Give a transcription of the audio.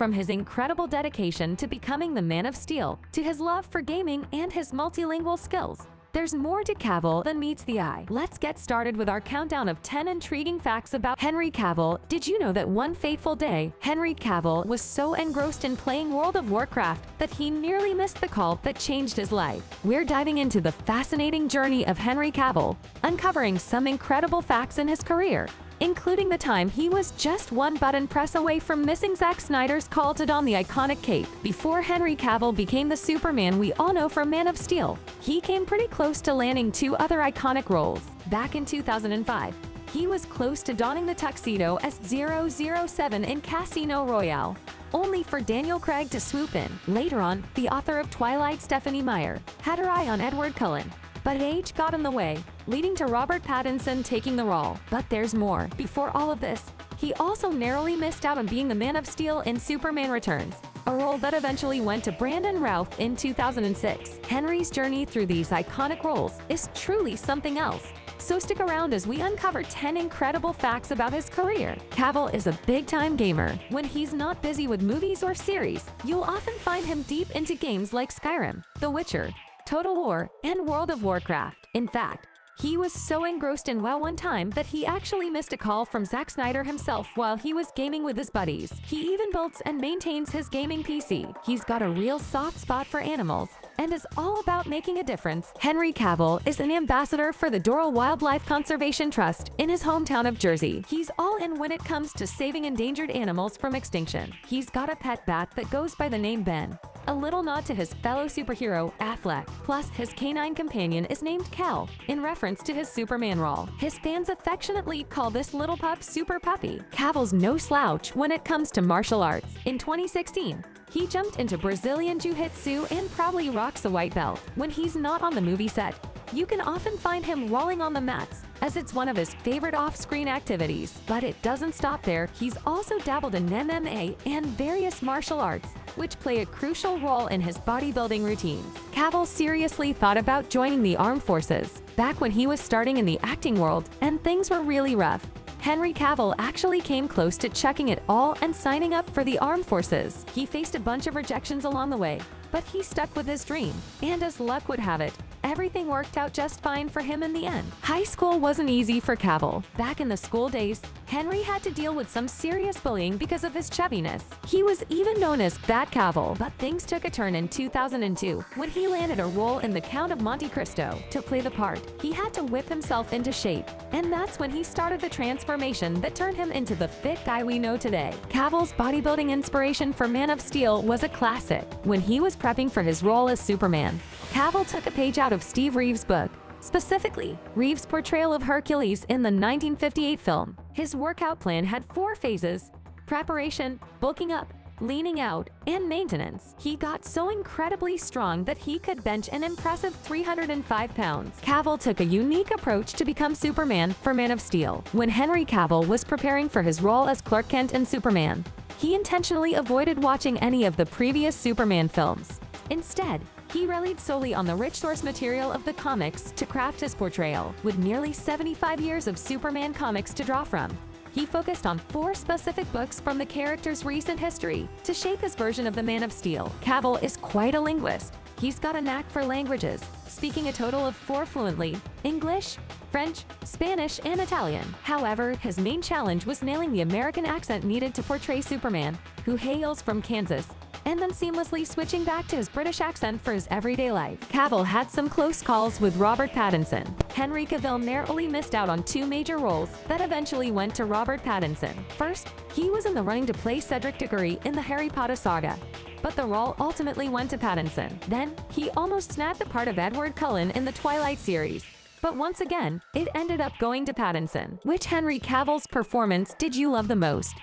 From his incredible dedication to becoming the Man of Steel, to his love for gaming and his multilingual skills, there's more to Cavill than meets the eye. Let's get started with our countdown of 10 intriguing facts about Henry Cavill. Did you know that one fateful day, Henry Cavill was so engrossed in playing World of Warcraft that he nearly missed the call that changed his life? We're diving into the fascinating journey of Henry Cavill, uncovering some incredible facts in his career, including the time he was just one button press away from missing Zack Snyder's call to don the iconic cape. Before Henry Cavill became the Superman we all know from Man of Steel, he came pretty close to landing two other iconic roles. Back in 2005, he was close to donning the tuxedo as 007 in Casino Royale, only for Daniel Craig to swoop in. Later on, the author of Twilight, Stephenie Meyer, had her eye on Edward Cullen, but age got in the way, leading to Robert Pattinson taking the role. But there's more. Before all of this, he also narrowly missed out on being the Man of Steel in Superman Returns, a role that eventually went to Brandon Routh in 2006. Henry's journey through these iconic roles is truly something else. So stick around as we uncover 10 incredible facts about his career. Cavill is a big-time gamer. When he's not busy with movies or series, you'll often find him deep into games like Skyrim, The Witcher, Total War, and World of Warcraft. In fact, he was so engrossed in WoW one time that he actually missed a call from Zack Snyder himself while he was gaming with his buddies. He even builds and maintains his gaming PC. He's got a real soft spot for animals and is all about making a difference. Henry Cavill is an ambassador for the Doral Wildlife Conservation Trust in his hometown of Jersey. He's all in when it comes to saving endangered animals from extinction. He's got a pet bat that goes by the name Ben, a little nod to his fellow superhero, Affleck. Plus, his canine companion is named Cal, in reference to his Superman role. His fans affectionately call this little pup Super Puppy. Cavill's no slouch when it comes to martial arts. In 2016, he jumped into Brazilian Jiu-Jitsu and proudly rocks a white belt. When he's not on the movie set, you can often find him rolling on the mats, as it's one of his favorite off-screen activities. But it doesn't stop there. He's also dabbled in MMA and various martial arts, which play a crucial role in his bodybuilding routines. Cavill seriously thought about joining the armed forces back when he was starting in the acting world and things were really rough. Henry Cavill actually came close to chucking it all and signing up for the armed forces. He faced a bunch of rejections along the way, but he stuck with his dream, and as luck would have it, everything worked out just fine for him in the end. High school wasn't easy for Cavill. Back in the school days, Henry had to deal with some serious bullying because of his chubbiness. He was even known as Fat Cavill, but things took a turn in 2002 when he landed a role in The Count of Monte Cristo. To play the part, he had to whip himself into shape, and that's when he started the transformation that turned him into the fit guy we know today. Cavill's bodybuilding inspiration for Man of Steel was a classic. When he was prepping for his role as Superman, Cavill took a page out of Steve Reeves' book, specifically Reeves' portrayal of Hercules in the 1958 film. His workout plan had 4 phases: preparation, bulking up, leaning out, and maintenance. He got so incredibly strong that he could bench an impressive 305 pounds. Cavill took a unique approach to become Superman for Man of Steel. When Henry Cavill was preparing for his role as Clark Kent in Superman, he intentionally avoided watching any of the previous Superman films. Instead, he relied solely on the rich source material of the comics to craft his portrayal. With nearly 75 years of Superman comics to draw from, he focused on 4 specific books from the character's recent history to shape his version of the Man of Steel. Cavill is quite a linguist. He's got a knack for languages, speaking a total of 4 fluently: English, French, Spanish, and Italian. However, his main challenge was nailing the American accent needed to portray Superman, who hails from Kansas, and then seamlessly switching back to his British accent for his everyday life. Cavill had some close calls with Robert Pattinson. Henry Cavill narrowly missed out on 2 major roles that eventually went to Robert Pattinson. First, he was in the running to play Cedric Diggory in the Harry Potter saga, but the role ultimately went to Pattinson. Then, he almost snagged the part of Edward Cullen in the Twilight series, but once again, it ended up going to Pattinson. Which Henry Cavill's performance did you love the most?